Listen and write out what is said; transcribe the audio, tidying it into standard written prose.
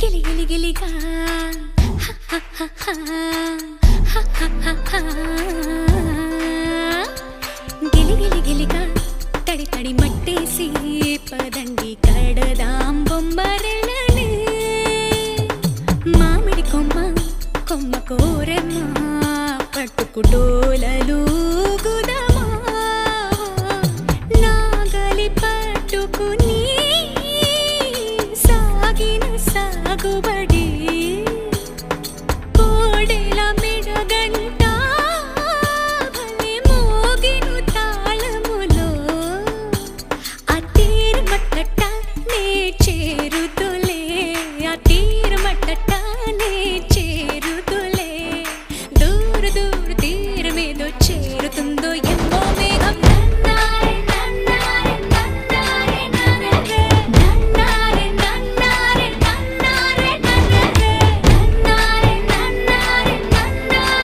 గిలి గిలి గిలిగా గిలి గిలి గిలిగా తడి తడి మట్టేసి పదండి కడదాం బొమ్మరెళ్ళని మామిడి కొమ్మ కొమ్మ కోరెమ్మ పట్టుకుటోలలు గుదమా నాగలి పట్టుకుని సాగిన సాగుబడి కోడెల మెడగంట భలే మోగిను తాళములో ఆ తీరు మట్టట నే చేరుతులే ఆ తీరు మట్టట